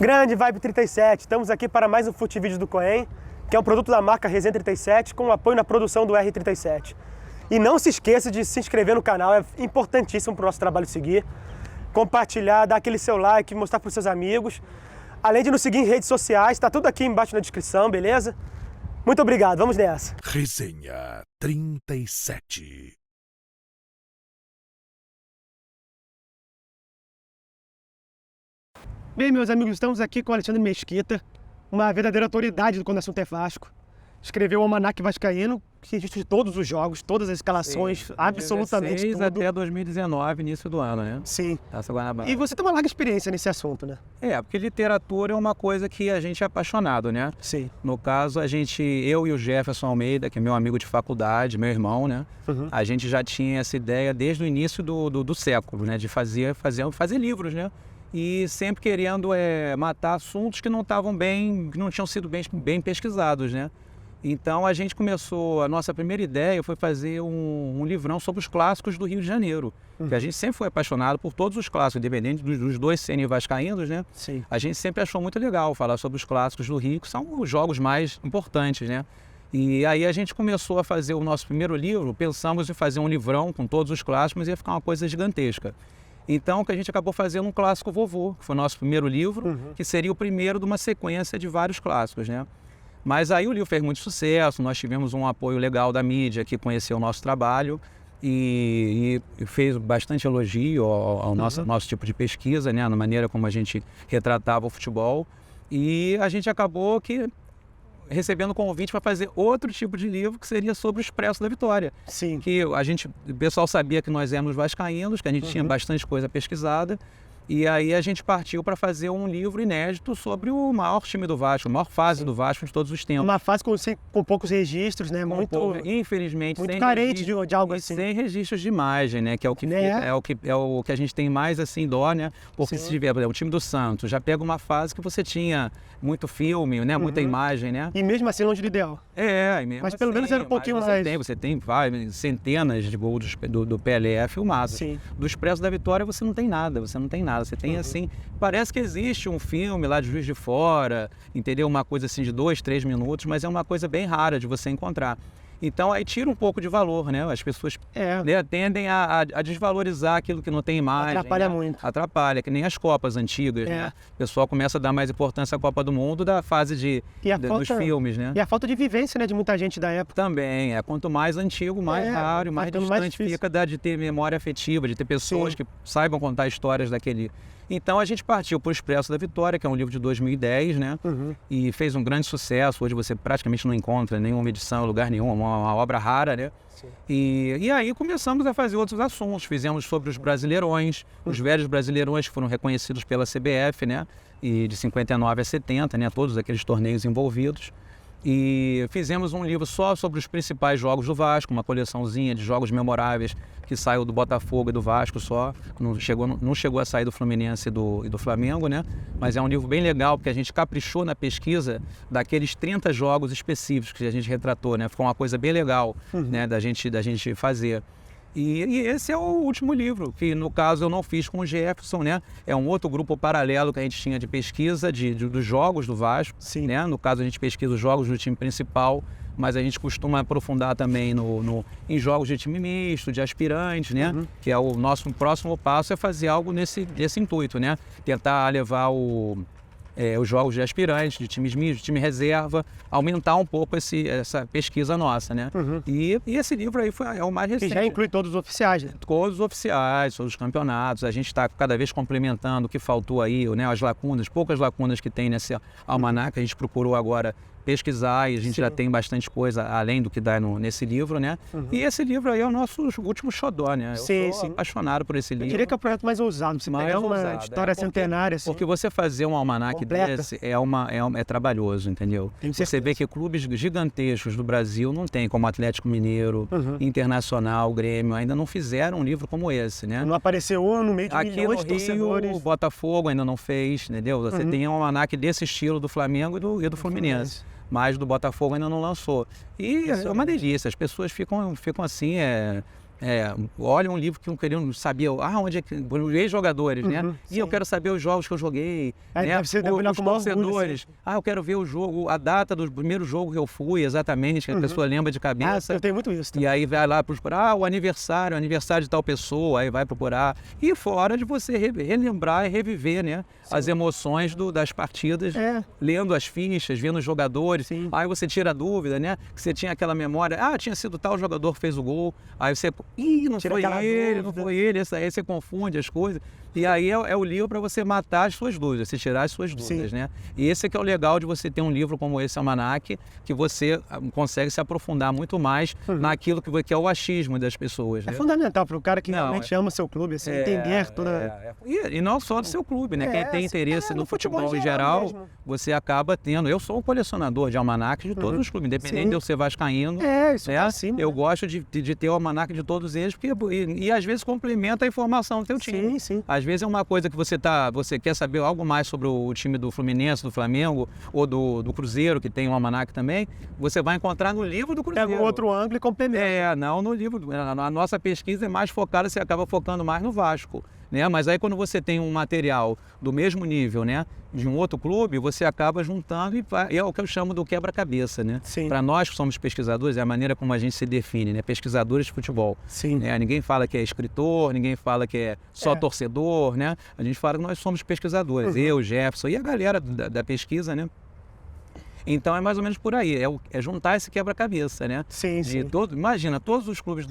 Grande Vibe 37, estamos aqui para mais um Fute Vídeo do Coen, que é um produto da marca Resenha 37 com apoio na produção do R37. E não se esqueça de se inscrever no canal, é importantíssimo para o nosso trabalho seguir. Compartilhar, dar aquele seu like, mostrar para os seus amigos. Além de nos seguir em redes sociais, está tudo aqui embaixo na descrição, beleza? Muito obrigado, vamos nessa. Resenha 37. Bem, meus amigos, estamos aqui com o Alexandre Mesquita, uma verdadeira autoridade quando o assunto é Vasco. Escreveu o Almanaque Vascaíno, que existe todos os jogos, todas as escalações, absolutamente tudo. Até 2019, início do ano, né? Sim. Taça Guanabara. E você tem uma larga experiência nesse assunto, né? Porque literatura é uma coisa que a gente é apaixonado, né? Sim. No caso, eu e o Jefferson Almeida, que é meu amigo de faculdade, meu irmão, né? A gente já tinha essa ideia desde o início do século, né? De fazer livros, né? E sempre querendo matar assuntos que não tinham sido bem pesquisados, né? Então a gente a nossa primeira ideia foi fazer um livrão sobre os clássicos do Rio de Janeiro. Que a gente sempre foi apaixonado por todos os clássicos, independente dos dois serem vascaínos, né? Sim. A gente sempre achou muito legal falar sobre os clássicos do Rio, que são os jogos mais importantes, né? E aí a gente começou a fazer o nosso primeiro livro, pensamos em fazer um livrão com todos os clássicos, mas ia ficar uma coisa gigantesca. Então, que a gente acabou fazendo um clássico vovô, que foi o nosso primeiro livro, que seria o primeiro de uma sequência de vários clássicos, né? Mas aí o livro fez muito sucesso, nós tivemos um apoio legal da mídia que conheceu o nosso trabalho e fez bastante elogio ao nosso tipo de pesquisa, né? Na maneira como a gente retratava o futebol. E a gente acabou recebendo convite para fazer outro tipo de livro que seria sobre o Expresso da Vitória. Sim. Que o pessoal sabia que nós éramos vascaínos, que a gente tinha bastante coisa pesquisada. E aí a gente partiu para fazer um livro inédito sobre o maior time do Vasco, a maior fase do Vasco de todos os tempos. Uma fase com poucos registros, né? Infelizmente, muito carente de algo assim. Sem registros de imagem, né? Que é o que a gente tem mais assim dó, né? Porque se tiver, o time do Santos já pega uma fase que você tinha muito filme, né? Muita imagem, né? E mesmo assim longe do ideal. Mas pelo menos era um pouquinho mais. Você tem centenas de gols do Pelé filmados. Sim. Do Expresso da Vitória você não tem nada. Você tem assim, parece que existe um filme lá de Juiz de Fora, entendeu? Uma coisa assim de 2, 3 minutos, mas é uma coisa bem rara de você encontrar. Então aí tira um pouco de valor, né? As pessoas tendem a desvalorizar aquilo que não tem imagem. Atrapalha muito. Atrapalha, que nem as Copas antigas, né? O pessoal começa a dar mais importância à Copa do Mundo da fase dos filmes, né? E a falta de vivência, né, de muita gente da época. Também, quanto mais antigo, mais raro, mais distante fica de ter memória afetiva, de ter pessoas que saibam contar histórias daquele... Então a gente partiu para o Expresso da Vitória, que é um livro de 2010, né? E fez um grande sucesso. Hoje você praticamente não encontra nenhuma edição em lugar nenhum, uma obra rara, né? E aí começamos a fazer outros assuntos. Fizemos sobre os Brasileirões, os velhos Brasileirões que foram reconhecidos pela CBF, né? E de 59 a 70, né? Todos aqueles torneios envolvidos. E fizemos um livro só sobre os principais jogos do Vasco, uma coleçãozinha de jogos memoráveis que saiu do Botafogo e do Vasco só, não chegou a sair do Fluminense e do Flamengo, né? Mas é um livro bem legal, porque a gente caprichou na pesquisa daqueles 30 jogos específicos que a gente retratou, né? Ficou uma coisa bem legal, né? da gente fazer. E esse é o último livro, que no caso eu não fiz com o Jefferson, né? É um outro grupo paralelo que a gente tinha de pesquisa dos jogos do Vasco, né? No caso a gente pesquisa os jogos do time principal, mas a gente costuma aprofundar também em jogos de time misto, de aspirantes, né? Que é o nosso próximo passo, é fazer algo nesse intuito, né? Tentar levar os jogos de aspirantes, de times mistos, de time reserva, aumentar um pouco essa pesquisa nossa, né? E esse livro aí é o mais recente. Que já inclui todos os oficiais, né? Todos os oficiais, todos os campeonatos. A gente está cada vez complementando o que faltou aí, né? As lacunas, poucas lacunas que tem nesse almanaque. A gente procurou agora pesquisar e a gente já tem bastante coisa além do que dá nesse livro, né? E esse livro aí é o nosso último xodó, né? Eu sou apaixonado por esse livro. Eu diria que é o projeto mais ousado, você pegar uma história centenária assim. Porque você fazer um almanaque desse é trabalhoso, entendeu? Você vê que clubes gigantescos do Brasil não tem, como Atlético Mineiro, Internacional, Grêmio, ainda não fizeram um livro como esse, né? Não apareceu no meio de milhões de torcedores. Aqui no Rio, o Botafogo ainda não fez, entendeu? Você tem um almanaque desse estilo do Flamengo e do Fluminense. Mas do Botafogo ainda não lançou. E é uma delícia, as pessoas ficam assim, olha um livro que eu queria saber onde é que... Os ex-jogadores, né? E eu quero saber os jogos que eu joguei, né? Os torcedores. Eu quero ver o jogo, a data do primeiro jogo que eu fui, exatamente, que a pessoa lembra de cabeça. Eu tenho muito isso também. E aí vai lá procurar o aniversário de tal pessoa, aí vai procurar. E fora de você relembrar e reviver, né? As emoções das partidas, lendo as fichas, vendo os jogadores. Aí você tira a dúvida, né? Que você tinha aquela memória, tinha sido tal jogador que fez o gol. Aí você, não foi ele, aí você confunde as coisas. E aí é o livro para você matar as suas dúvidas, você tirar as suas dúvidas, né? E esse é que é o legal de você ter um livro como esse, Almanac, que você consegue se aprofundar muito mais naquilo que é o achismo das pessoas. É fundamental para o cara que realmente ama o seu clube, assim, entender toda... E não só do seu clube, né? Quem tem interesse no futebol em geral, você acaba tendo... Eu sou um colecionador de almanacs de todos os clubes, independente de eu ser vascaíno. Isso é assim. Eu gosto de ter o almanac de todos eles, porque, e às vezes complementa a informação do teu time. Às vezes é uma coisa que você quer saber algo mais sobre o time do Fluminense, do Flamengo, ou do Cruzeiro, que tem um almanac também, você vai encontrar no livro do Cruzeiro. Pega um outro ângulo e complementa. Não no livro. A nossa pesquisa é mais focada, você acaba focando mais no Vasco, né? Mas aí quando você tem um material do mesmo nível, né, de um outro clube, você acaba juntando e é o que eu chamo do quebra-cabeça, né? Para nós que somos pesquisadores, é a maneira como a gente se define, né? Pesquisadores de futebol. Ninguém fala que é escritor, ninguém fala que é só torcedor, né? A gente fala que nós somos pesquisadores, eu, Jefferson e a galera da pesquisa, né? Então é mais ou menos por aí, é juntar esse quebra-cabeça, né? Imagina, todos os clubes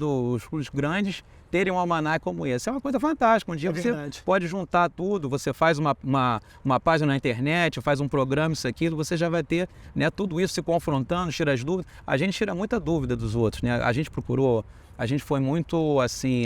grandes terem um almanac como esse. É uma coisa fantástica. Um dia você pode juntar tudo, você faz uma página na internet, faz um programa, isso, aquilo, você já vai ter, né, tudo isso se confrontando, tira as dúvidas. A gente tira muita dúvida dos outros, né? A gente foi muito, assim,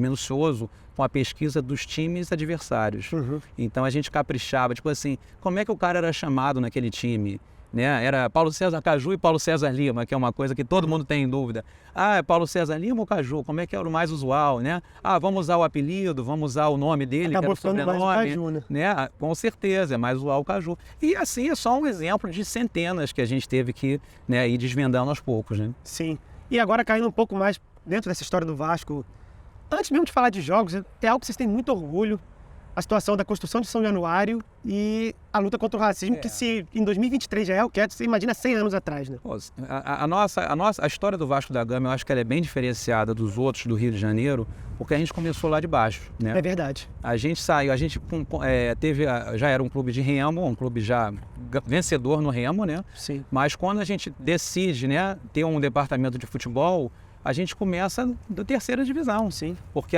minucioso com a pesquisa dos times adversários. Então a gente caprichava, tipo assim, como é que o cara era chamado naquele time? Né? Era Paulo César Caju e Paulo César Lima, que é uma coisa que todo mundo tem em dúvida. É Paulo César Lima ou Caju? Como é que era o mais usual, né? Vamos usar o apelido, vamos usar o nome dele, acabou que era o sobrenome, mais o Caju, né? Com certeza, é mais usual o Caju. E assim, é só um exemplo de centenas que a gente teve que, né, ir desvendando aos poucos, né? Sim. E agora caindo um pouco mais dentro dessa história do Vasco, antes mesmo de falar de jogos, é algo que vocês têm muito orgulho, a situação da construção de São Januário e a luta contra o racismo, que se em 2023 já é o que é, você imagina 100 anos atrás, né? A história do Vasco da Gama, eu acho que ela é bem diferenciada dos outros do Rio de Janeiro, porque a gente começou lá de baixo, né? É verdade. A gente saiu, já era um clube de remo, um clube já vencedor no remo, né? Mas quando a gente decide, né, ter um departamento de futebol, a gente começa da terceira divisão, porque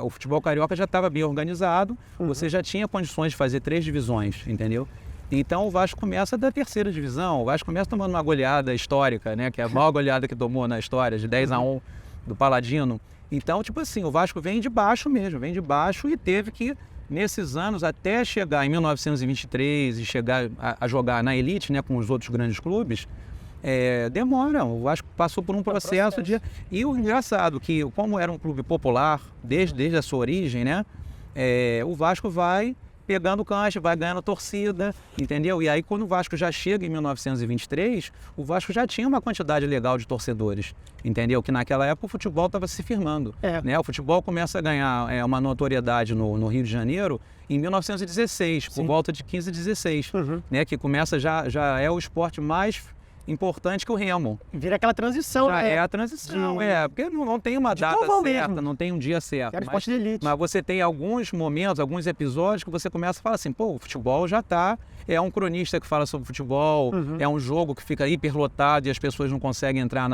o futebol carioca já estava bem organizado, você já tinha condições de fazer 3 divisões, entendeu? Então o Vasco começa da terceira divisão, o Vasco começa tomando uma goleada histórica, né, que é a maior goleada que tomou na história, de 10-1 do Paladino. Então, tipo assim, o Vasco vem de baixo mesmo, e teve que, nesses anos, até chegar em 1923 e chegar a jogar na elite, né, com os outros grandes clubes, demora. O Vasco passou por um processo de... E o engraçado que, como era um clube popular, desde a sua origem, né, o Vasco vai pegando cancha, vai ganhando torcida, entendeu? E aí, quando o Vasco já chega em 1923, o Vasco já tinha uma quantidade legal de torcedores, entendeu? Que naquela época o futebol estava se firmando, né? O futebol começa a ganhar uma notoriedade no Rio de Janeiro em 1916, por volta de 15, 16, né? Que começa já é o esporte mais importante que o remo. Vira aquela transição, já é a transição, porque não tem uma data certa, não tem um dia certo. Era esporte de elite. Mas você tem alguns momentos, alguns episódios que você começa a falar assim, pô, o futebol já tá, é um cronista que fala sobre futebol, é um jogo que fica hiperlotado e as pessoas não conseguem entrar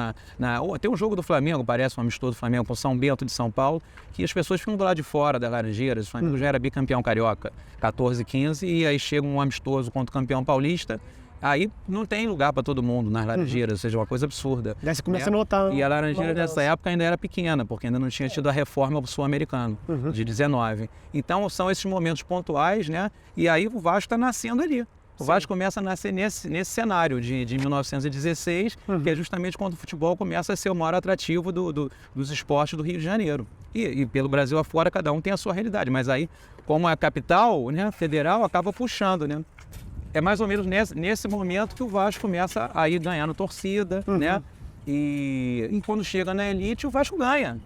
tem um jogo do Flamengo, parece um amistoso do Flamengo com São Bento de São Paulo, que as pessoas ficam do lado de fora das Laranjeiras, o Flamengo já era bicampeão carioca, 14, 15, e aí chega um amistoso contra o campeão paulista. Aí não tem lugar para todo mundo nas Laranjeiras, ou seja, uma coisa absurda. Daí você começa a notar. E a Laranjeira nessa época ainda era pequena, porque ainda não tinha tido a reforma sul-americana de 19. Então são esses momentos pontuais, né? E aí o Vasco está nascendo ali. O Vasco começa a nascer nesse cenário de 1916, que é justamente quando o futebol começa a ser o maior atrativo dos esportes do Rio de Janeiro. E pelo Brasil afora, cada um tem a sua realidade. Mas aí, como é a capital, né, federal, acaba puxando, né? É mais ou menos nesse momento que o Vasco começa a ir ganhando torcida, né? E quando chega na elite, o Vasco ganha.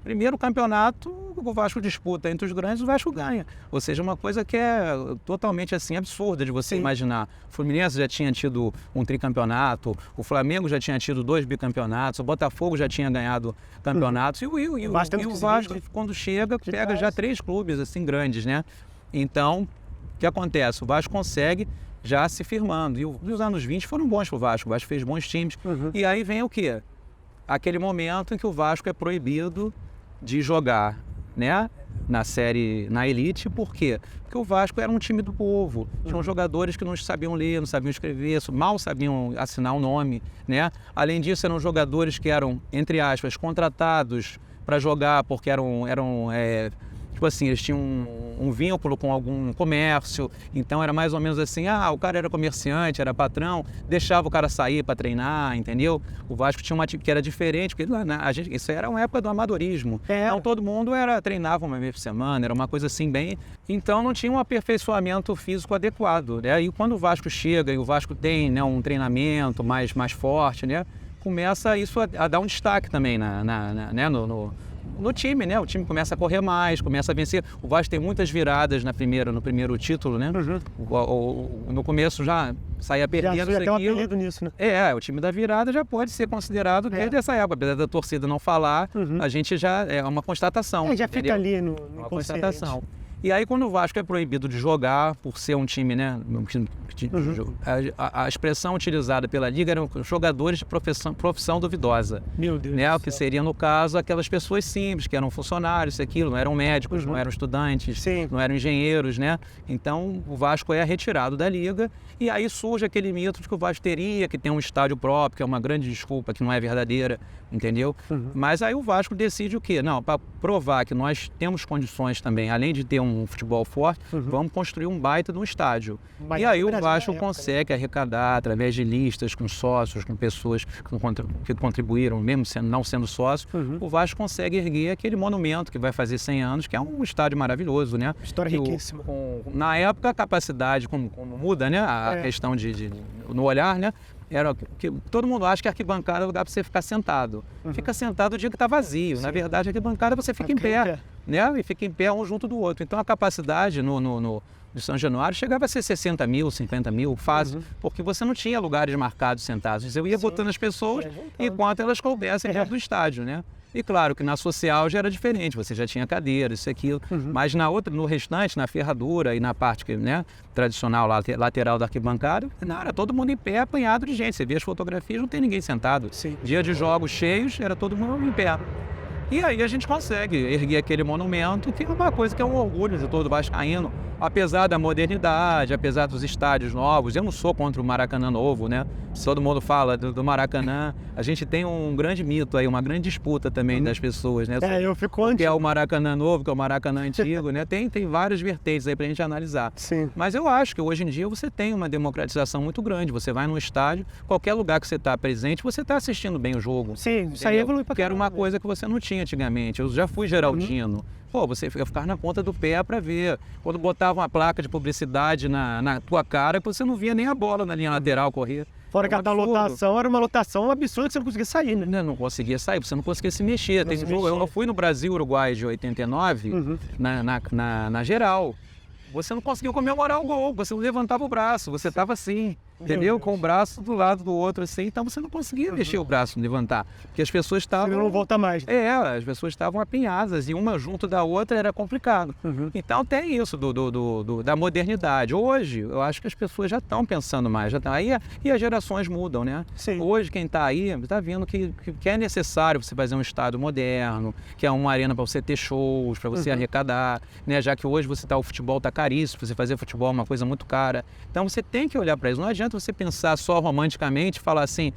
Primeiro campeonato, o Vasco disputa entre os grandes, o Vasco ganha. Ou seja, uma coisa que é totalmente assim absurda de você imaginar. O Fluminense já tinha tido um tricampeonato, o Flamengo já tinha tido 2 bicampeonatos, o Botafogo já tinha ganhado campeonatos. E o Vasco, quando chega, pega já 3 clubes assim grandes, né? Então, o que acontece? O Vasco consegue já se firmando. E os anos 20 foram bons para o Vasco fez bons times. E aí vem o quê? Aquele momento em que o Vasco é proibido de jogar, né, na elite. Por quê? Porque o Vasco era um time do povo. Tinham jogadores que não sabiam ler, não sabiam escrever, mal sabiam assinar o nome, né? Além disso, eram jogadores que eram, entre aspas, contratados para jogar porque tipo assim, eles tinham um vínculo com algum comércio, então era mais ou menos assim, o cara era comerciante, era patrão, deixava o cara sair para treinar, entendeu? O Vasco tinha uma que era diferente, porque isso era uma época do amadorismo. Então todo mundo treinava uma vez por semana, era uma coisa assim bem... Então não tinha um aperfeiçoamento físico adequado, né? E quando o Vasco chega e o Vasco tem, né, um treinamento mais forte, né? Começa isso a dar um destaque também no time, né? O time começa a correr mais, começa a vencer. O Vasco tem muitas viradas no primeiro título, né? No começo já saía perdendo. Já tem um apelido nisso, né? O time da virada já pode ser considerado desde essa época. Apesar da torcida não falar, a gente já é uma constatação. Já fica ali no uma constatação. E aí, quando o Vasco é proibido de jogar por ser um time, né? A expressão utilizada pela Liga eram jogadores de profissão duvidosa. Meu Deus. Né? O que seria, no caso, aquelas pessoas simples, que eram funcionários, não eram médicos, não eram estudantes, não eram engenheiros, né? Então, o Vasco é retirado da Liga. E aí surge aquele mito de que o Vasco teria que ter um estádio próprio, que é uma grande desculpa, que não é verdadeira, entendeu? Mas aí o Vasco decide o quê? Não, para provar que nós temos condições também, além de ter um futebol forte, vamos construir um baita de um estádio. E aí o Vasco consegue arrecadar através de listas com sócios, com pessoas que contribuíram, mesmo não sendo sócio, o Vasco consegue erguer aquele monumento que vai fazer 100 anos, que é um estádio maravilhoso, né? História riquíssima. Na época, a capacidade, como muda, né? A questão no olhar, né? Era que todo mundo acha que a arquibancada é o lugar para você ficar sentado. Fica sentado o dia que está vazio. Na verdade, a arquibancada você fica em pé, né? E fica em pé um junto do outro. Então, a capacidade de São Januário chegava a ser 60 mil, 50 mil, fácil, porque você não tinha lugares marcados sentados. Eu ia botando as pessoas enquanto elas coubessem dentro do estádio, né? E claro que na social já era diferente, você já tinha cadeira, isso e aquilo, mas no restante, na ferradura e na parte tradicional, lateral da arquibancada, era todo mundo em pé, apanhado de gente. Você vê as fotografias, não tem ninguém sentado. Dia de jogos cheios, era todo mundo em pé. E aí a gente consegue erguer aquele monumento, que é uma coisa que é um orgulho de todo vascaíno, apesar da modernidade, apesar dos estádios novos. Eu não sou contra o Maracanã novo, né? Todo mundo fala do Maracanã. A gente tem um grande mito aí, uma grande disputa também das pessoas, né? Eu fico antes. Que é o Maracanã novo, que é o Maracanã antigo, né? Tem várias vertentes aí pra gente analisar. Mas eu acho que hoje em dia você tem uma democratização muito grande. Você vai num estádio, qualquer lugar que você está presente, você está assistindo bem o jogo. Isso aí evolui pra caramba. Que era uma coisa que você não tinha antigamente. Eu já fui geraldino. Você ficava na ponta do pé para ver. Quando botava uma placa de publicidade na tua cara, você não via nem a bola na linha lateral correr. Fora que a lotação era uma lotação absurda que você não conseguia sair, né? Não conseguia sair, você não conseguia se mexer. Eu fui no Brasil-Uruguai de 89, na geral. Você não conseguiu comemorar o gol, você não levantava o braço, você estava assim, entendeu? Com o braço do lado do outro assim, então você não conseguia mexer o braço, levantar, porque as pessoas estavam... Você não volta mais. As pessoas estavam apinhadas e uma junto da outra era complicado. Então tem isso da modernidade. Hoje, eu acho que as pessoas já estão pensando mais, e as gerações mudam, né? Hoje quem está aí está vendo que é necessário você fazer um estádio moderno, que é uma arena para você ter shows, para você arrecadar, né? Já que hoje o futebol está caríssimo, você fazer futebol é uma coisa muito cara. Então você tem que olhar para isso. Não adianta você pensar só romanticamente, falar assim,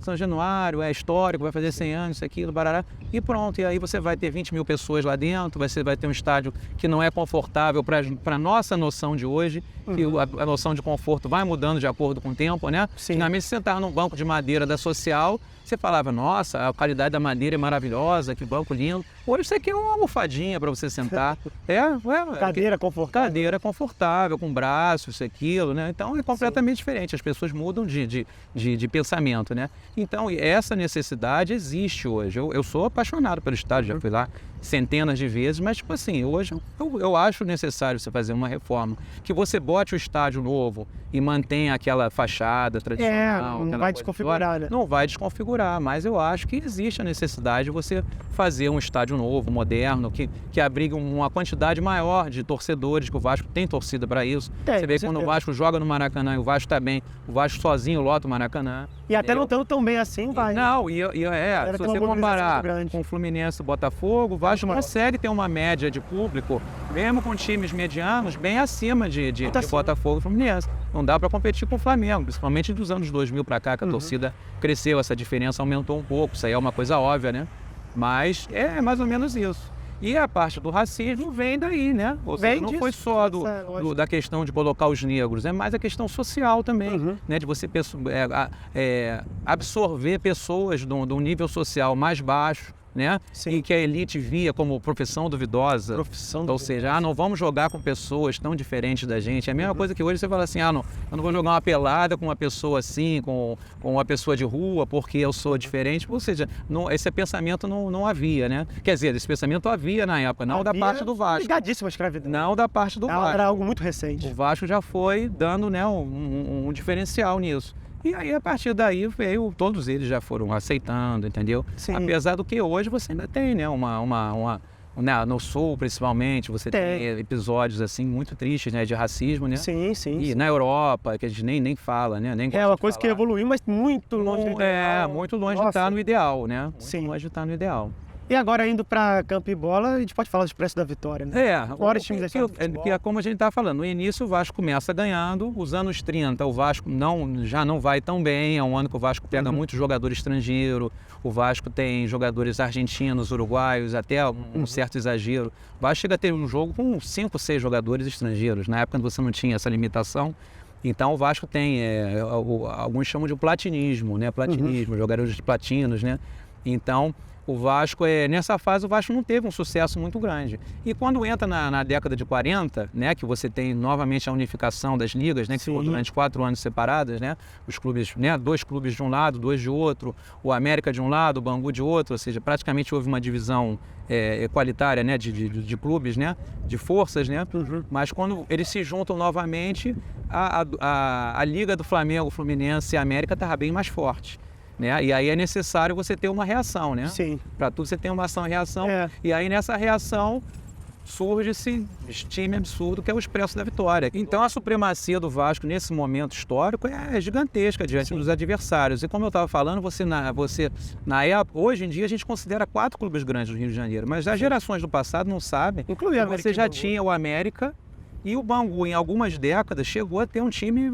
São Januário é histórico, vai fazer 100 anos, isso, aquilo, barará, e pronto. E aí você vai ter 20 mil pessoas lá dentro, você vai ter um estádio que não é confortável para a nossa noção de hoje, que a noção de conforto vai mudando de acordo com o tempo, né? Finalmente, você sentar num banco de madeira da social, você falava, nossa, a qualidade da madeira é maravilhosa, que banco lindo. Hoje você quer uma almofadinha para você sentar. Cadeira confortável. Cadeira confortável, com braço, isso, aquilo, né? Então é completamente diferente. As pessoas mudam de pensamento, né? Então, essa necessidade existe hoje. Eu sou apaixonado pelo estádio, já fui lá centenas de vezes, mas, tipo assim, hoje eu acho necessário você fazer uma reforma. Que você bote o estádio novo e mantenha aquela fachada tradicional. Não vai desconfigurar, né? Não vai desconfigurar, mas eu acho que existe a necessidade de você fazer um estádio novo, moderno, que abrigue uma quantidade maior de torcedores, que o Vasco tem torcida para isso. Você vê que quando o Vasco joga no Maracanã e o Vasco tá bem, o Vasco sozinho lota o Maracanã. E até não estando tão bem assim, vai. Não, se você comparar com o Fluminense e o Botafogo, o Vasco consegue ter uma média de público, mesmo com times medianos, bem acima de Botafogo e Fluminense. Não dá para competir com o Flamengo, principalmente dos anos 2000 para cá, que a torcida cresceu, essa diferença aumentou um pouco, isso aí é uma coisa óbvia, né? Mas é mais ou menos isso. E a parte do racismo vem daí, né? Ou seja, não foi só da questão de colocar os negros, é mais a questão social também, né? De você absorver pessoas de um nível social mais baixo, né? E que a elite via como profissão duvidosa. Ou seja, não vamos jogar com pessoas tão diferentes da gente. É a mesma coisa que hoje você fala assim, eu não vou jogar uma pelada com uma pessoa assim, com uma pessoa de rua, porque eu sou diferente. Ou seja, esse pensamento não havia, né? Quer dizer, esse pensamento havia na época, não da parte do Vasco. Ligadíssima a escravidão. Não da parte do Vasco. Era algo muito recente. O Vasco já foi dando, né, um diferencial nisso. E aí, a partir daí, todos eles já foram aceitando, entendeu? Sim. Apesar do que hoje você ainda tem, né, no Sul, principalmente, você tem episódios, assim, muito tristes, né, de racismo, né? Sim. E na Europa, que a gente nem fala, né? Nem uma coisa que evoluiu, mas muito longe do ideal. Muito longe de estar no ideal, né? Muito longe de estar no ideal. E agora, indo para Campo e Bola, a gente pode falar do Expresso da Vitória, né? Vários times como a gente está falando, no início o Vasco começa ganhando, os anos 30 o Vasco já não vai tão bem, é um ano que o Vasco pega muito jogador estrangeiro, o Vasco tem jogadores argentinos, uruguaios, até um certo exagero. O Vasco chega a ter um jogo com 5, 6 jogadores estrangeiros, na época você não tinha essa limitação. Então o Vasco tem, alguns chamam de platinismo, né? Jogadores de platinos, né? Então, o Vasco, nessa fase, o Vasco não teve um sucesso muito grande. E quando entra na década de 40, né, que você tem novamente a unificação das ligas, né, que ficou durante 4 anos separadas, né, os clubes, né, 2 clubes de um lado, 2 de outro, o América de um lado, o Bangu de outro, ou seja, praticamente houve uma divisão equalitária, né, de clubes, né, de forças, né, mas quando eles se juntam novamente, a liga do Flamengo, Fluminense e América estava bem mais forte. Né? E aí é necessário você ter uma reação, né? Sim. Para tudo você tem uma ação e reação. E aí nessa reação surge esse time absurdo que é o Expresso da Vitória. Então a supremacia do Vasco nesse momento histórico é gigantesca diante dos adversários. E como eu estava falando, na época, hoje em dia a gente considera 4 clubes grandes no Rio de Janeiro, mas as gerações do passado não sabem. Inclusive você já tinha o América. E o Bangu, em algumas décadas, chegou a ter um time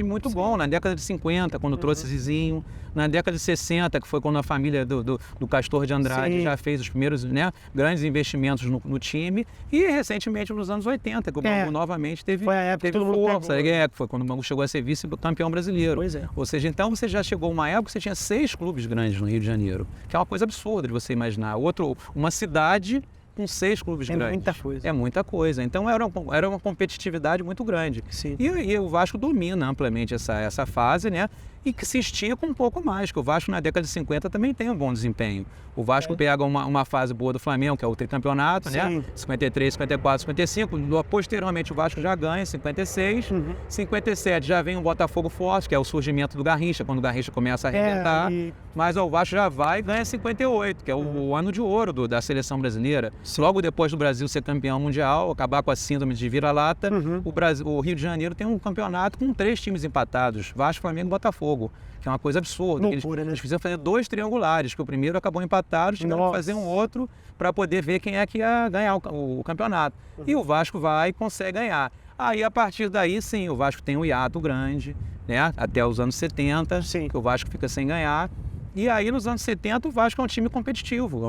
muito bom. Na década de 50, quando trouxe Zizinho. Na década de 60, que foi quando a família do Castor de Andrade já fez os primeiros, né, grandes investimentos no time. E recentemente, nos anos 80, que o Bangu novamente teve força. Foi quando o Bangu chegou a ser vice-campeão brasileiro. Pois é. Ou seja, então você já chegou a uma época que você tinha 6 clubes grandes no Rio de Janeiro. Que é uma coisa absurda de você imaginar. Uma cidade com 6 clubes grandes. É muita coisa. É muita coisa. Então era uma competitividade muito grande. Sim. E o Vasco domina amplamente essa fase, né? E que se estica um pouco mais, que o Vasco na década de 50 também tem um bom desempenho. O Vasco pega uma fase boa do Flamengo, que é o tricampeonato, né? 53, 54, 55. Posteriormente o Vasco já ganha, 56. 57 já vem o Botafogo forte, que é o surgimento do Garrincha, quando o Garrincha começa a arrebentar. Mas o Vasco já vai e ganha 58, que é o ano de ouro da seleção brasileira. Logo depois do Brasil ser campeão mundial, acabar com a síndrome de vira-lata, o Rio de Janeiro tem um campeonato com 3 times empatados, Vasco, Flamengo e Botafogo. Que é uma coisa absurda. Eles fizeram fazer 2 triangulares, que o primeiro acabou empatado, tiveram que fazer um outro para poder ver quem é que ia ganhar o campeonato. E o Vasco vai e consegue ganhar. Aí, a partir daí, sim, o Vasco tem um hiato grande, né? Até os anos 70, que o Vasco fica sem ganhar. E aí, nos anos 70, o Vasco é um time competitivo.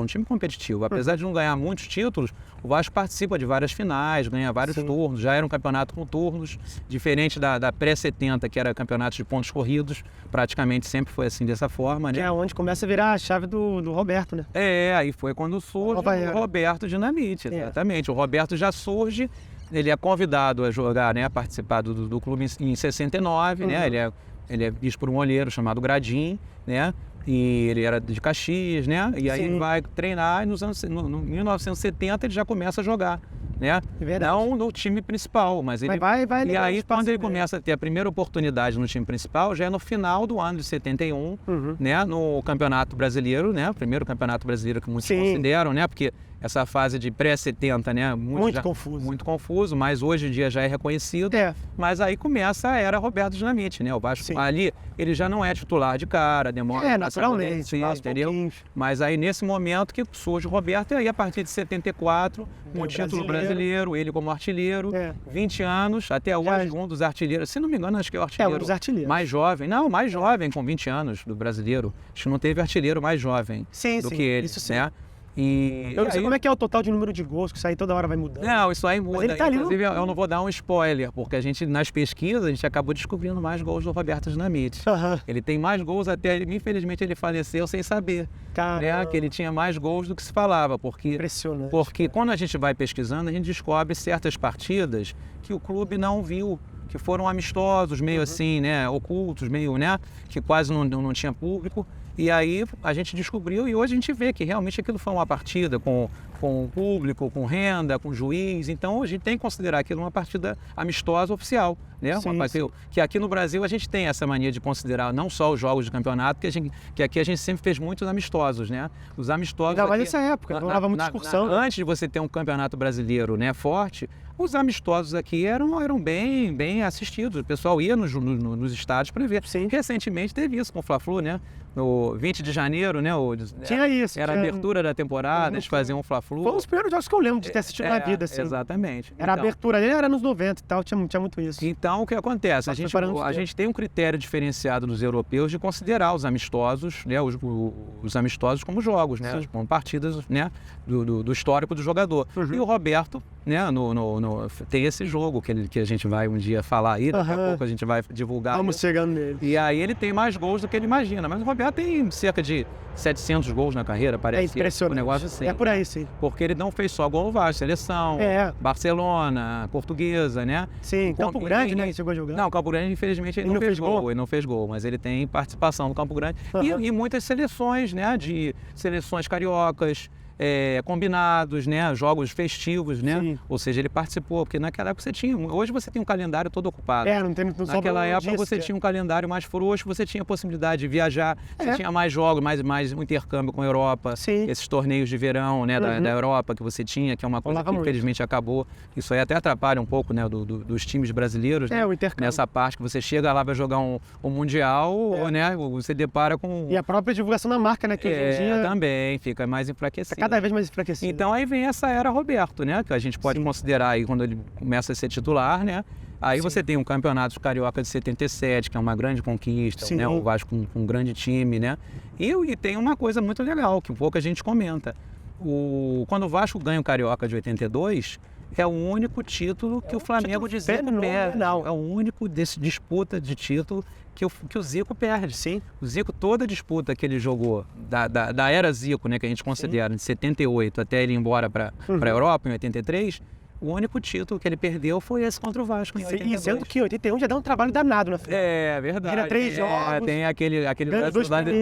Apesar de não ganhar muitos títulos, o Vasco participa de várias finais, ganha vários turnos. Já era um campeonato com turnos, diferente da pré-70, que era campeonato de pontos corridos. Praticamente sempre foi assim, dessa forma, né? Que é onde começa a virar a chave do Roberto, né? Aí foi quando surge o Roberto Dinamite, exatamente. O Roberto já surge, ele é convidado a jogar, né? A participar do clube em 69, né? Ele é ele é visto por um olheiro chamado Gradim, né? E ele era de Caxias, né? E aí ele vai treinar e em 1970 ele já começa a jogar, né? Não no time principal, mas ele... E aí quando ele começa a ter a primeira oportunidade no time principal, já é no final do ano de 71, né? No Campeonato Brasileiro, né? O primeiro Campeonato Brasileiro que muitos consideram, né? Porque essa fase de pré-70, né? Muito confuso, mas hoje em dia já é reconhecido. Mas aí começa a era Roberto Dinamite, né? O Vasco ali, ele já não é titular de cara, demora... naturalmente, entendeu? Mas aí nesse momento que surge o Roberto, e aí a partir de 74, um título brasileiro, ele como artilheiro, 20 anos, até hoje um dos artilheiros, se não me engano, acho que é o artilheiro mais jovem, mais jovem com 20 anos do brasileiro, acho que não teve artilheiro mais jovem do que ele, né? Eu não sei como é que é o total de número de gols, que isso aí toda hora vai mudando. Não, isso aí muda. Tá inclusive, eu não vou dar um spoiler, porque a gente, nas pesquisas, a gente acabou descobrindo mais gols do Roberto Dinamite. Ele tem mais gols até, infelizmente, ele faleceu sem saber. Né, que ele tinha mais gols do que se falava. Impressionante. Porque quando a gente vai pesquisando, a gente descobre certas partidas que o clube não viu, que foram amistosos, meio assim, né, ocultos, meio, né, que quase não tinha público. E aí a gente descobriu e hoje a gente vê que realmente aquilo foi uma partida com público, com renda, com juiz. Então a gente tem que considerar aquilo uma partida amistosa oficial, né? Que aqui no Brasil a gente tem essa mania de considerar não só os jogos de campeonato, que aqui a gente sempre fez muitos amistosos, né? Os amistosos... Mas nessa época, rolava muita discussão. Antes de você ter um campeonato brasileiro, né, forte, os amistosos aqui eram bem assistidos. O pessoal ia nos estádios para ver. Recentemente teve isso com o Fla-Flu, né? No 20 de janeiro, né? Tinha isso. Era a abertura da temporada, eles faziam um Fla-Flu. Foi um dos primeiros jogos que eu lembro de ter assistido na vida, assim. Exatamente. Era a abertura ali, era nos 90 e tal, tinha muito isso. Então, o que acontece? A gente tem um critério diferenciado dos europeus de considerar os amistosos, né? Os amistosos como jogos, né? Como partidas, né? Do histórico do jogador. E o Roberto, né? Tem esse jogo que a gente vai um dia falar aí, daqui a pouco a gente vai divulgar. Vamos chegando nele. E aí ele tem mais gols do que ele imagina, mas o Roberto tem cerca de 700 gols na carreira, parece. É impressionante. Um negócio assim. É por aí, sim. Porque ele não fez só gol no Vasco, seleção, Barcelona, Portuguesa, né? Sim, Campo Grande, né? Ele chegou a jogar. Não, Campo Grande, infelizmente, ele não fez gol. Ele não fez gol, mas ele tem participação no Campo Grande. E muitas seleções, né? De seleções cariocas, combinados, né? Jogos festivos, né? Ou seja, ele participou, porque naquela época hoje você tem um calendário todo ocupado. Naquela época você tinha um calendário mais frouxo, você tinha a possibilidade de viajar, você tinha mais jogos, mais um intercâmbio com a Europa, esses torneios de verão, né? Da Europa que você tinha, que é uma coisa que infelizmente acabou. Isso aí até atrapalha um pouco, né? Dos times brasileiros, né? O intercâmbio. Nessa parte que você chega lá, vai jogar um Mundial, né? Você depara com... E a própria divulgação da marca, né? Que hoje em dia... também fica mais enfraquecida. Cada vez mais enfraquecido. Então aí vem essa era Roberto, né? Que a gente pode considerar aí quando ele começa a ser titular, né? Aí você tem um campeonato carioca de 77, que é uma grande conquista, né? O Vasco com um grande time, né? E tem uma coisa muito legal, que pouca gente comenta. Quando o Vasco ganha o Carioca de 82, é o único título que o Flamengo de Zico perde. É o único disputa de título que o Zico perde. O Zico, toda a disputa que ele jogou, da era Zico, né, que a gente considera, de 78 até ele ir embora para a Europa, em 83, o único título que ele perdeu foi esse contra o Vasco em 82. E sendo que em 81 já dá um trabalho danado na frente. É verdade. Era 3 jogos. Tem aquele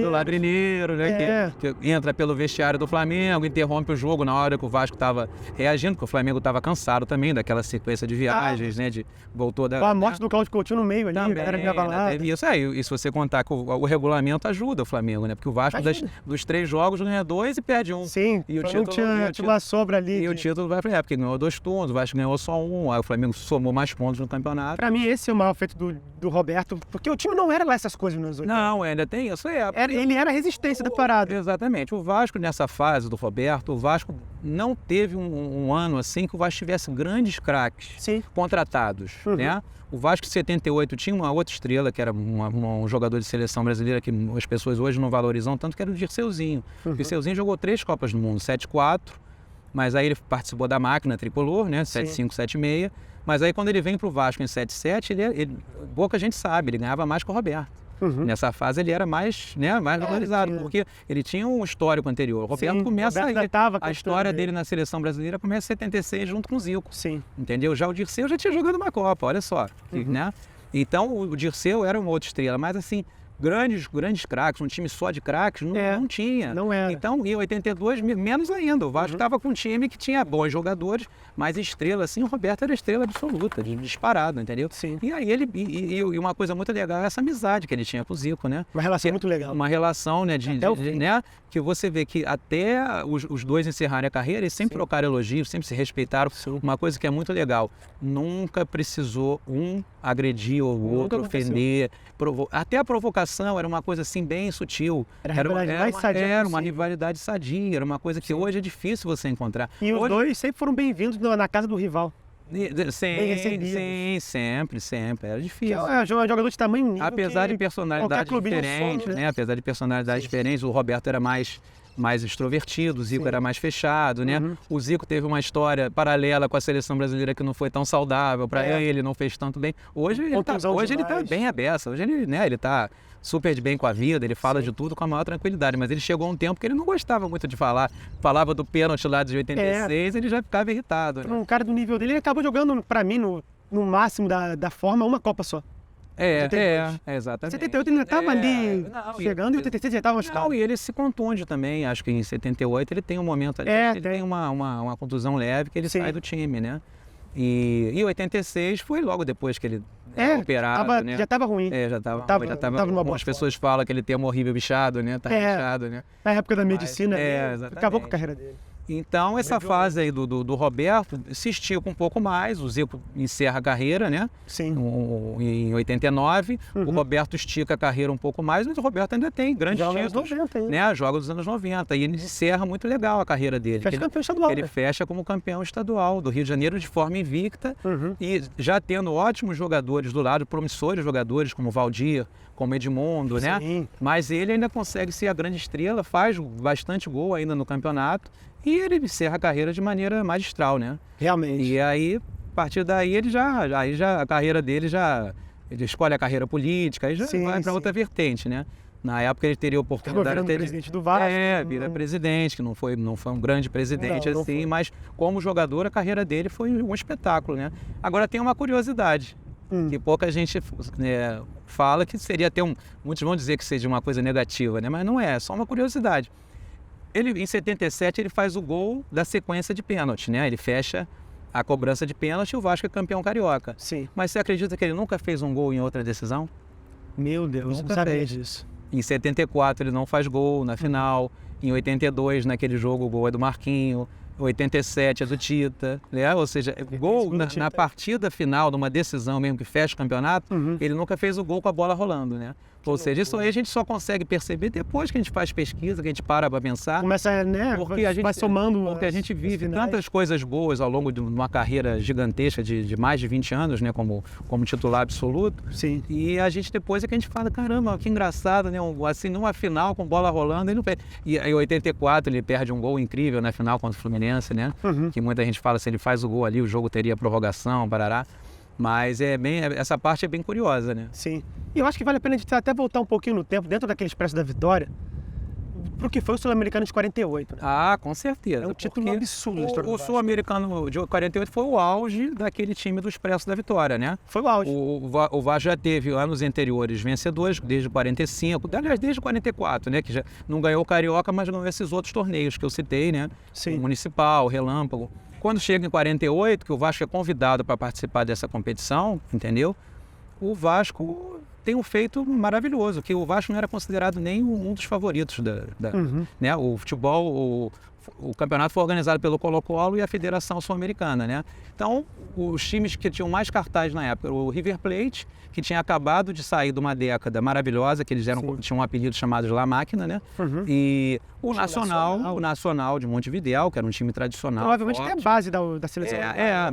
do ladrineiro, né? Que entra pelo vestiário do Flamengo, interrompe o jogo na hora que o Vasco estava reagindo, porque o Flamengo estava cansado também daquela sequência de viagens, né? Voltou a morte do Cláudio Coutinho no meio ali, também, era engabalado. Isso aí, e se você contar que o regulamento ajuda o Flamengo, né? Porque o Vasco dos 3 jogos ganha 2 e perde 1. Sim, e o título tinha uma sobra ali. E o título vai para porque ganhou 2 turnos, o Vasco ganhou só 1, aí o Flamengo somou mais pontos no campeonato. Pra mim, esse é o maior feito do Roberto, porque o time não era lá essas coisas nos 80. Não, ainda tem isso. Ele era a resistência da parada. Exatamente. O Vasco, nessa fase do Roberto, o Vasco não teve um ano assim que o Vasco tivesse grandes craques contratados, né? O Vasco em 78 tinha uma outra estrela, que era um jogador de seleção brasileira que as pessoas hoje não valorizam tanto, que era o Dirceuzinho. O Dirceuzinho jogou 3 Copas do Mundo, 7-4, mas aí ele participou da máquina tricolor, né? 7-5, 7-6. Mas aí quando ele vem para o Vasco em 7-7, pouca gente sabe, ele ganhava mais que o Roberto. Nessa fase ele era mais valorizado, porque ele tinha um histórico anterior. O Roberto começa a história dele na seleção brasileira começa em 76 junto com o Zico. Entendeu? Já o Dirceu já tinha jogado uma Copa, olha só. Né? Então, o Dirceu era uma outra estrela, mas assim, grandes craques, um time só de craques, não tinha. Não era. Então, em 82, menos ainda. O Vasco estava com um time que tinha bons jogadores, mas estrela, assim, o Roberto era estrela absoluta, disparado, entendeu? Sim. E aí e uma coisa muito legal é essa amizade que ele tinha com o Zico, né? Uma relação muito legal. Uma relação, né, né, que você vê que até os dois encerrarem a carreira, eles sempre trocaram elogios, sempre se respeitaram. Uma coisa que é muito legal, nunca precisou um agredir o outro, ofender, até a provocação era uma coisa assim bem sutil. Era uma rivalidade sadia, era uma coisa que hoje é difícil você encontrar. E os dois sempre foram bem-vindos na casa do rival. Sim, sempre. Era difícil. É um jogador de tamanho nível. Apesar de personalidades diferentes, né? Apesar de personalidades diferentes, o Roberto era mais extrovertido, o Zico era mais fechado, né? O Zico teve uma história paralela com a seleção brasileira que não foi tão saudável, para ele não fez tanto bem. Hoje ele tá bem à beça, hoje ele tá super de bem com a vida, ele fala de tudo com a maior tranquilidade, mas ele chegou a um tempo que ele não gostava muito de falar, falava do pênalti lá de 86, ele já ficava irritado. Né? Um cara do nível dele, ele acabou jogando, para mim, no máximo da forma, uma Copa só. Exatamente. 78 ele ainda estava ali chegando, e 86 já estava machucado. Não, e ele se contunde também, acho que em 78 ele tem um momento ali, ele tem uma contusão leve que ele sai do time, né? E 86 foi logo depois que ele operado, né? Já estava ruim. Já estava numa boa. As pessoas falam que ele tem um horrível bichado, né? Tá bichado, né? Na época da medicina, acabou com a carreira dele. Então, essa fase aí do Roberto se estica um pouco mais, o Zico encerra a carreira, né? Sim. Em 89, o Roberto estica a carreira um pouco mais, mas o Roberto ainda tem grandes títulos, né? Joga dos anos 90, e ele encerra muito legal a carreira dele. Fecha campeão estadual. Ele fecha como campeão estadual do Rio de Janeiro de forma invicta, e já tendo ótimos jogadores do lado, promissores jogadores como Valdir, como Edmundo, né? Mas ele ainda consegue ser a grande estrela, faz bastante gol ainda no campeonato, e ele encerra a carreira de maneira magistral, né? Realmente. E aí, a partir daí, a carreira dele ele escolhe a carreira política, aí já vai para outra vertente, né? Na época ele teria a oportunidade de ser presidente do Vasco. Vira presidente, que não foi um grande presidente assim, mas como jogador a carreira dele foi um espetáculo, né? Agora tem uma curiosidade, que pouca gente fala que seria até muitos vão dizer que seja uma coisa negativa, né? Mas não é só uma curiosidade. Ele, em 77, ele faz o gol da sequência de pênalti, né? Ele fecha a cobrança de pênalti e o Vasco é campeão carioca. Sim. Mas você acredita que ele nunca fez um gol em outra decisão? Meu Deus, não sabia disso. Em 74, ele não faz gol na final. Em 82, naquele jogo, o gol é do Marquinho. 87 é do Tita, né? Ou seja, gol na partida final, numa decisão mesmo que fecha o campeonato, ele nunca fez o gol com a bola rolando, né? Ou seja, isso aí a gente só consegue perceber depois que a gente faz pesquisa, que a gente para pensar. Começa, né? Porque a gente vai somando. Porque a gente vive tantas coisas boas ao longo de uma carreira gigantesca de mais de 20 anos, né? Como titular absoluto. Sim. E a gente depois é que a gente fala, caramba, que engraçado, né? Assim, numa final com bola rolando, ele não perde. E em 84 ele perde um gol incrível na final contra o Fluminense, né? Que muita gente fala, se ele faz o gol ali, o jogo teria prorrogação, parará. Mas essa parte é bem curiosa, né? Sim. E eu acho que vale a pena a gente até voltar um pouquinho no tempo, dentro daquele Expresso da Vitória, pro que foi o Sul-Americano de 48. Né? Ah, com certeza. É um título absurdo. O Sul-Americano de 48 foi o auge daquele time do Expresso da Vitória, né? Foi o auge. O Vasco já teve anos anteriores vencedores, desde 45, aliás, desde 44, né? Que já não ganhou o Carioca, mas ganhou esses outros torneios que eu citei, né? Sim. O Municipal, o Relâmpago. Quando chega em 48, que o Vasco é convidado para participar dessa competição, entendeu? O Vasco tem um feito maravilhoso, que o Vasco não era considerado nem um dos favoritos né? O futebol, o campeonato foi organizado pelo Colo-Colo e a Federação Sul-Americana, né? Então, os times que tinham mais cartaz na época, o River Plate, que tinha acabado de sair de uma década maravilhosa, que eles tinham um apelido chamado de La Máquina, né? E o Nacional de Montevidéu, que era um time tradicional. Provavelmente tem a base da seleção.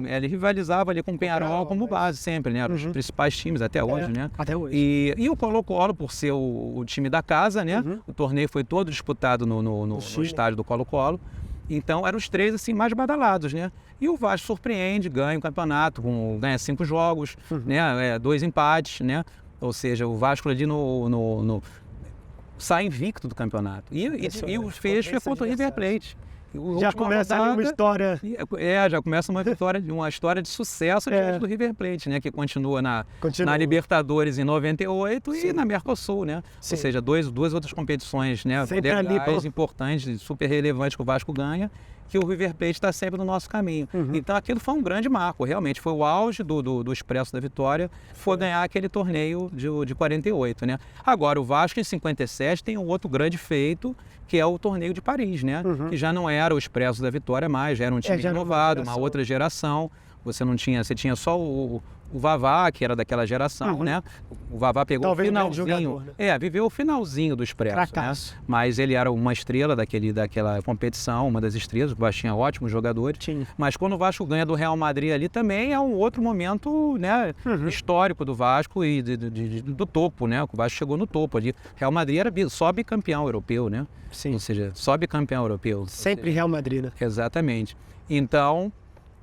Ele rivalizava ali com o Peñarol como base sempre, né? Eram os principais times até hoje, né? Até hoje. E o Colo-Colo, por ser o time da casa, né? O torneio foi todo disputado no estádio do Colo-Colo. Então, eram os três assim, mais badalados, né? E o Vasco surpreende, ganha o campeonato, ganha 5 jogos, né? 2 empates, né? Ou seja, o Vasco ali sai invicto do campeonato. E o fecho é contra o River Plate. Já começa ali uma história... Já começa uma história de sucesso diante do River Plate, né? Que continua na Libertadores em 98 e na Mercosul, né? Sim. Ou seja, duas outras competições, né? Legais, importantes, super relevantes que o Vasco ganha, que o River Plate está sempre no nosso caminho. Então aquilo foi um grande marco, realmente. Foi o auge do Expresso da Vitória, foi ganhar aquele torneio de 48, né? Agora, o Vasco em 57 tem um outro grande feito, que é o torneio de Paris, né? Que já não era o Expresso da Vitória mais, já era um time renovado, uma outra geração. Você tinha só o Vavá, que era daquela geração, né? O Vavá pegou talvez o finalzinho. Jogador, né? Viveu o finalzinho do Expresso, né? Mas ele era uma estrela daquela competição, uma das estrelas, o Vasco tinha ótimos jogadores. Mas quando o Vasco ganha do Real Madrid ali também é um outro momento, né, histórico do Vasco e do topo, né? O Vasco chegou no topo ali. Real Madrid era só bicampeão europeu, né? Sim. Ou seja, só bicampeão europeu. Sempre Real Madrid, né? Exatamente. Então...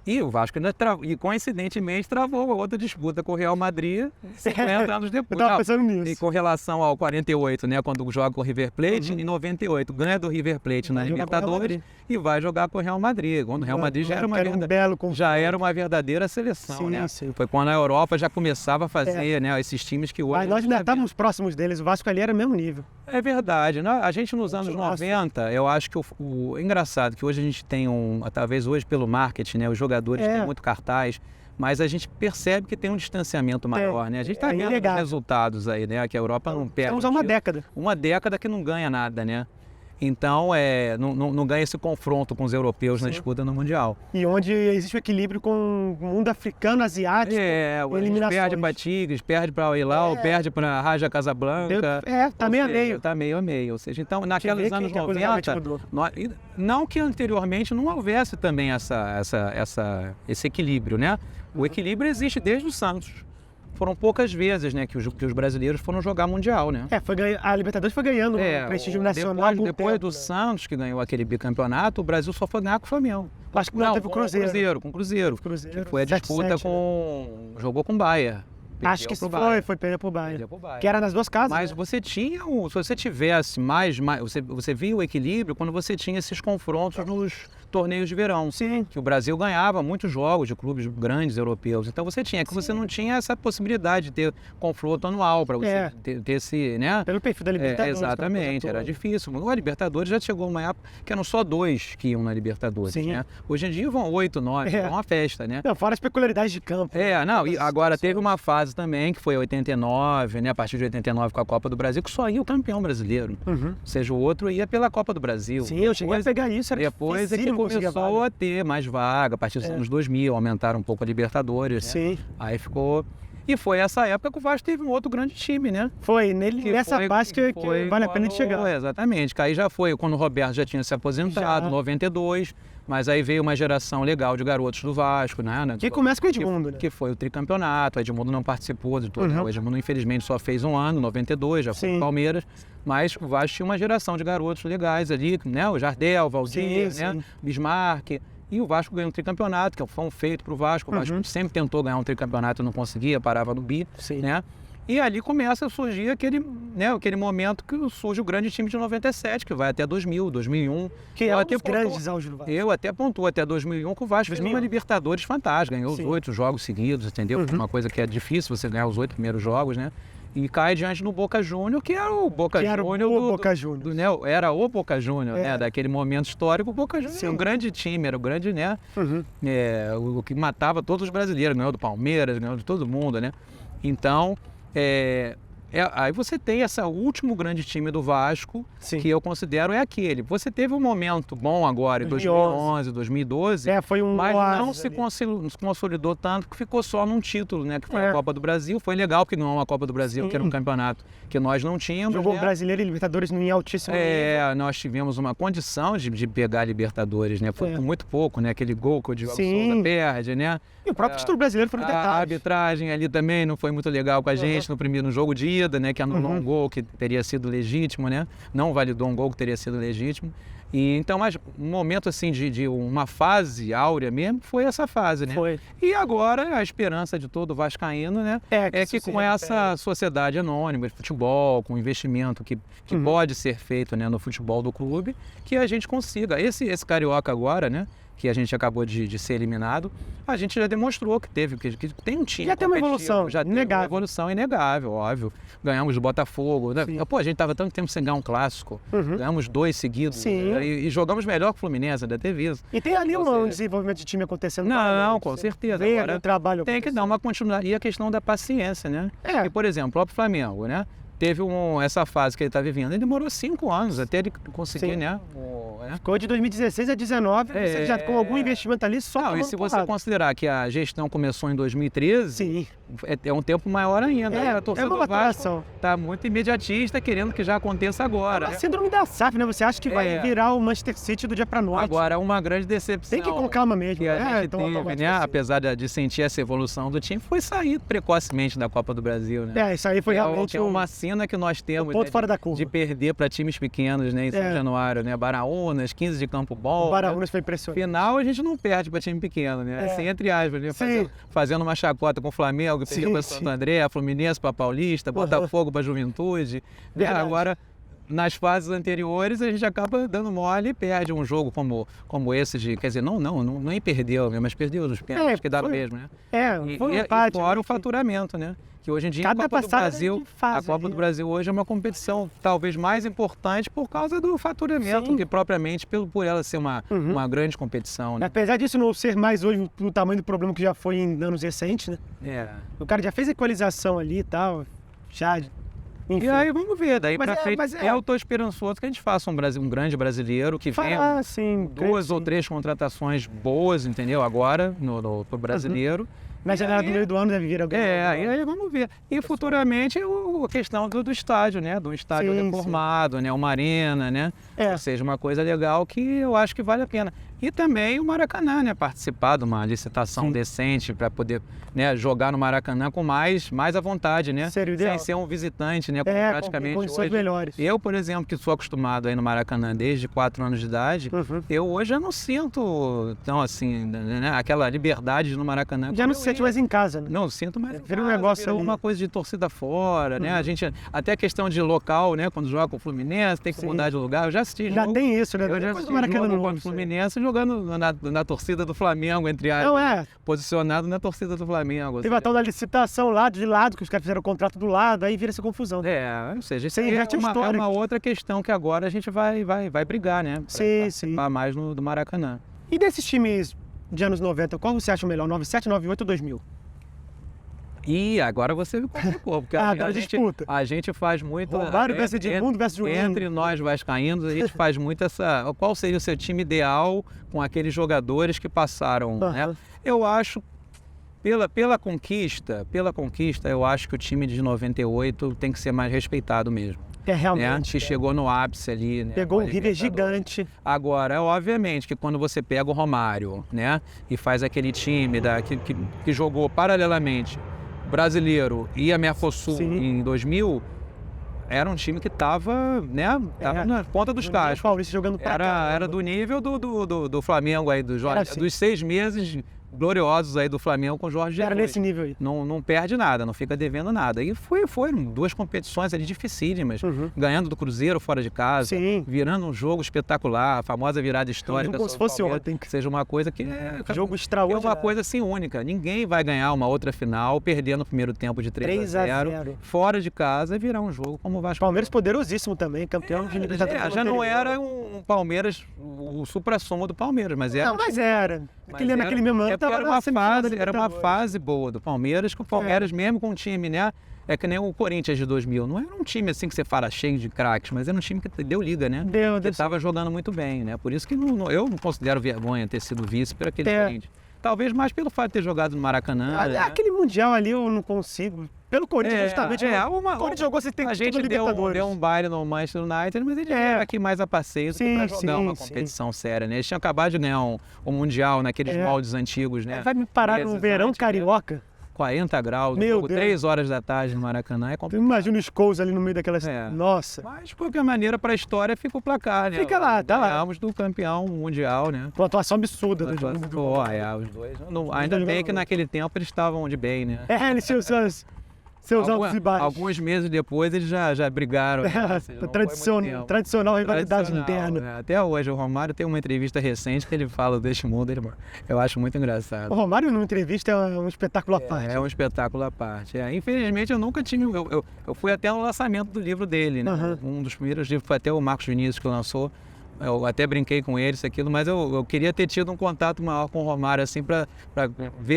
E o Vasco ainda coincidentemente travou outra disputa com o Real Madrid 50 anos depois. Eu tava pensando nisso. E com relação ao 48, né, quando joga com o River Plate, em 98 ganha do River Plate na Libertadores e vai jogar com o Real Madrid. Quando o Real Madrid já era uma verdadeira seleção, né? Sim. Foi quando a Europa já começava a fazer, né, esses times que hoje... Mas nós ainda estávamos próximos deles, o Vasco ali era o mesmo nível. É verdade, né? A gente nos anos 90, eu acho que é engraçado que hoje a gente tem talvez hoje pelo marketing, né, os jogadores têm muito cartaz, mas a gente percebe que tem um distanciamento maior, né? A gente está vendo os resultados aí, né? Que a Europa não perde. Estamos há uma década. Uma década que não ganha nada, né? Então, não ganha esse confronto com os europeus na disputa no Mundial. E onde existe o equilíbrio com o mundo africano, asiático, eliminações. Perde para Tigres, perde para o Hilal, perde para Raja Casablanca. Tá meio a meio. Tá meio a meio. Ou seja, então, naqueles anos 90, não que anteriormente não houvesse também esse equilíbrio, né? O equilíbrio existe desde o Santos. Foram poucas vezes, né, que os brasileiros foram jogar Mundial, né? A Libertadores foi ganhando prestígio nacional. Depois do Santos, que ganhou aquele bicampeonato, o Brasil só foi ganhar com o Flamengo. Acho que não, teve o Cruzeiro. Com o Cruzeiro. Que foi a disputa Jogou com o Bayern. Acho que foi perder pro Bayern. Que era nas duas casas. Mas você tinha, se você tivesse você via o equilíbrio quando você tinha esses confrontos nos torneios de verão. Sim. Que o Brasil ganhava muitos jogos de clubes grandes europeus. Então você não tinha essa possibilidade de ter confronto anual para você ter esse, né? Pelo perfil da Libertadores. Exatamente, era difícil. A Libertadores já chegou uma época que eram só 2 que iam na Libertadores, né? Hoje em dia vão 8, 9, é uma festa, né? Não, fora as peculiaridades de campo. E agora teve uma fase também, que foi 89, né? A partir de 89 com a Copa do Brasil, que só ia o campeão brasileiro. Ou seja, o outro ia pela Copa do Brasil. Sim, eu cheguei a pegar isso, era depois é que começou a ter mais vaga, a partir dos anos 2000, aumentaram um pouco a Libertadores, Sim. Né? Aí ficou... E foi essa época que o Vasco teve um outro grande time, né? Foi, nessa base que vale a pena de chegar. Exatamente, que aí já foi quando o Roberto já tinha se aposentado, 92, mas aí veio uma geração legal de garotos do Vasco, né? Que começa com o Edmundo, né? Que foi o tricampeonato, o Edmundo não participou de tudo, o Edmundo infelizmente só fez um ano, 92, já foi no Palmeiras, mas o Vasco tinha uma geração de garotos legais ali, né? O Jardel, o Valdir, né? Bismarck. E o Vasco ganhou um tricampeonato, que foi um feito para o Vasco. O Vasco sempre tentou ganhar um tricampeonato, não conseguia, parava no bi, né? E ali começa a surgir aquele momento que surge o grande time de 97, que vai até 2000, 2001. Que é um dos grandes auge do Vasco. Eu até pontuo até 2001 que o Vasco fez uma Libertadores fantástica, ganhou os 8 jogos seguidos, entendeu? Uma coisa que é difícil você ganhar os 8 primeiros jogos, né? E cai diante do Boca Júnior, que era o Boca Júnior. Né? Era o Boca Júnior, né? Daquele momento histórico. O Boca Júnior era um grande time, era o grande, né? O que matava todos os brasileiros, ganhou do Palmeiras, ganhou de todo mundo, né? Então, aí você tem esse último grande time do Vasco, que eu considero aquele. Você teve um momento bom agora, em 2011, 2012, mas não se consolidou tanto, que ficou só num título, né? Que foi a Copa do Brasil. Foi legal que ganhou a Copa do Brasil, que era um campeonato que nós não tínhamos. Jogou Brasileiro e Libertadores em altíssimo nível. Nós tivemos uma condição de pegar a Libertadores, né? Foi por muito pouco, né? Aquele gol que o Diogo Souza perde, né? E o próprio título brasileiro foi um detalhe. A arbitragem ali também não foi muito legal com a gente no jogo de ida, né? Que anulou um gol que teria sido legítimo, né? Não validou um gol que teria sido legítimo. E então, mas um momento assim de uma fase áurea mesmo foi essa fase, né? Foi. E agora a esperança de todo vascaíno, né? É que com essa sociedade anônima de futebol, com investimento que pode ser feito, né, no futebol do clube, que a gente consiga. Esse Carioca agora, né? Que a gente acabou de ser eliminado, a gente já demonstrou que tem um time. Já tem uma evolução, já inegável. tem uma evolução inegável, óbvio. Ganhamos do Botafogo, né? Pô, a gente tava tanto tempo sem ganhar um clássico, ganhamos 2 seguidos. Sim. E jogamos melhor que o Fluminense, ainda teve isso. E tem ali um desenvolvimento de time acontecendo. Não, com certeza. Agora, trabalho tem que dar uma continuidade. E a questão da paciência, né? É. E, por exemplo, o próprio Flamengo, né? Teve essa fase que ele está vivendo, ele demorou 5 anos até ele conseguir, né? Ficou de 2016 a 2019, você já com algum investimento ali só. Não, e se você considerar que a gestão começou em 2013, sim, é um tempo maior ainda. A torcida do Vasco está muito imediatista, querendo que já aconteça agora. É a síndrome da SAF, né? Você acha que vai virar o Manchester City do dia para noite? Agora é uma grande decepção. Tem que ir com calma mesmo. Que a gente teve, né? Apesar de sentir essa evolução do time, foi sair precocemente da Copa do Brasil, né? Isso aí foi realmente uma cena que nós temos. Ponto fora da curva. De perder para times pequenos, né, em São Januário, né? Baraúnas, 15 de Campo Bom. O Baraúnas foi impressionante. Final a gente não perde para time pequeno, né? Assim, entre aspas, né? Fazendo uma chacota com o Flamengo, perdeu para Santo André, Fluminense para Paulista, Botafogo para Juventude. Agora, nas fases anteriores, a gente acaba dando mole e perde um jogo como esse de... Quer dizer, nem perdeu, mas perdeu os pênaltis, que dá mesmo, né? Foi um empate. E fora o faturamento, né? Que hoje em dia a Copa do Brasil hoje é uma competição talvez mais importante por causa do faturamento, que propriamente por ela ser uma grande competição, né? Apesar disso não ser mais hoje o tamanho do problema que já foi em anos recentes, né? O cara já fez equalização ali e tal, já... Enfim. E aí vamos ver, daí pra frente eu tô esperançoso que a gente faça um grande brasileiro, que venha 2 ou 3 contratações boas, entendeu? Agora, pro brasileiro. Na janela do meio do ano deve vir alguém. E aí vamos ver. E futuramente a questão do estádio, né? Do estádio reformado, né? Uma arena, né? Ou seja, uma coisa legal que eu acho que vale a pena. E também o Maracanã, né? Participar de uma licitação decente para poder, né, jogar no Maracanã com mais à vontade, né? Sem ser um visitante, né? Praticamente condições melhores. Eu, por exemplo, que sou acostumado aí no Maracanã desde 4 anos de idade, eu hoje já não sinto tão assim, né? Aquela liberdade no Maracanã. Já não se sente mais em casa, né? Não, sinto mais. Virou um negócio ali. Uma coisa de torcida fora, né? A gente, até a questão de local, né? Quando joga com o Fluminense, tem que mudar de lugar. Eu já assisti. Já tem isso, né? Eu já assisti jogo contra o Fluminense jogando na torcida do Flamengo, entre aspas. Não posicionado na torcida do Flamengo. Teve a tal da licitação lá, de lado, que os caras fizeram o contrato do lado, aí vira essa confusão. Ou seja, isso é uma outra questão que agora a gente vai brigar, né? Pra participar mais do Maracanã. E desses times de anos 90, qual você acha melhor? 97, 98 ou 2000? E agora você me complicou, porque a gente faz muito... Romário versus Edmundo versus Juninho. Entre nós vascaínos, a gente faz muito essa... Qual seria o seu time ideal com aqueles jogadores que passaram, né? Eu acho, pela conquista, eu acho que o time de 98 tem que ser mais respeitado mesmo. Realmente. Chegou no ápice ali, né? Pegou um River gigante. Agora, obviamente que quando você pega o Romário, né? E faz aquele time que jogou paralelamente brasileiro e a Mercosul em 2000, era um time que estava, né, na ponta dos cachos. Paulista jogando era do nível do Flamengo aí, dos 6 meses gloriosos aí do Flamengo com o Jorge Jesus. Era nesse nível aí. Não perde nada, não fica devendo nada. E foram 2 competições ali dificílimas, ganhando do Cruzeiro fora de casa, virando um jogo espetacular, a famosa virada histórica. Como se fosse ontem. Seja uma coisa que jogo extraordinário. É uma coisa assim única. Ninguém vai ganhar uma outra final perdendo no primeiro tempo de 3-0 fora de casa e virar um jogo como o Vasco. Palmeiras poderosíssimo também, campeão de Libertadores. Já não era um Palmeiras, o supra-sumo do Palmeiras, mas era. Não, mas era. Naquele mesmo ano era uma fase boa do Palmeiras, que o Palmeiras mesmo com um time, né? É que nem o Corinthians de 2000. Não era um time assim que você fala cheio de craques, mas era um time que deu liga, né? Que estava jogando muito bem, né? Por isso que eu não considero vergonha ter sido vice por aquele Corinthians. Talvez mais pelo fato de ter jogado no Maracanã. Aquele Mundial ali eu não consigo. Pelo Corinthians, justamente. O Corinthians jogou, você tem que a gente deu um baile no Manchester United, mas ele era aqui mais a passeio do que pra jogar uma competição séria, né? Eles tinham acabado de ganhar um Mundial naqueles moldes antigos, né? Vai me parar no verão carioca. 40 graus, Meu Deus. 3 horas da tarde no Maracanã, é Tu complicado. imagina os Skulls ali no meio daquelas... Nossa. Mas, de qualquer maneira, para a história, fica o placar, né? Fica lá, tá lá. Ganhamos do campeão mundial, né? Uma atuação absurda. Os dois. Ainda bem que naquele tempo eles estavam de bem, né? Eles tinham seus altos e baixos. Alguns meses depois eles já brigaram. Né? Tradicional rivalidade interna. Né? Até hoje, o Romário tem uma entrevista recente que ele fala deste mundo, eu acho muito engraçado. O Romário, numa entrevista, é um espetáculo à parte. É um espetáculo à parte. Infelizmente, eu nunca tive... Eu fui até o lançamento do livro dele, né? Um dos primeiros livros foi até o Marcos Vinícius que lançou. Eu até brinquei com ele, isso, aquilo, mas eu queria ter tido um contato maior com o Romário, assim, para ver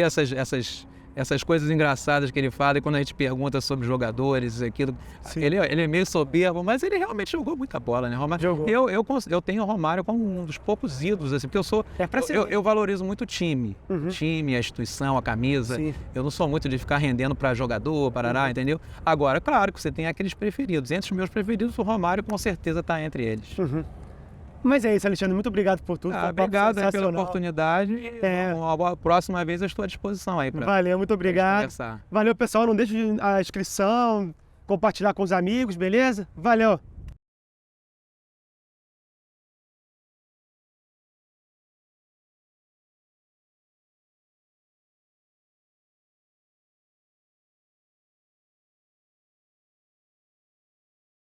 essas coisas engraçadas que ele fala, e quando a gente pergunta sobre jogadores, aquilo, ele é meio soberbo, mas ele realmente jogou muita bola, né? Romário, eu tenho o Romário como um dos poucos ídolos, assim, porque eu valorizo muito o time, a instituição, a camisa. Sim. Eu não sou muito de ficar rendendo para jogador, parará, entendeu? Agora, claro que você tem aqueles preferidos. Entre os meus preferidos, o Romário com certeza está entre eles. Mas é isso, Alexandre. Muito obrigado por tudo. Obrigado pela oportunidade. A próxima vez eu estou à disposição aí. Valeu, muito obrigado. Valeu, pessoal. Não deixe a inscrição, compartilhar com os amigos, beleza? Valeu.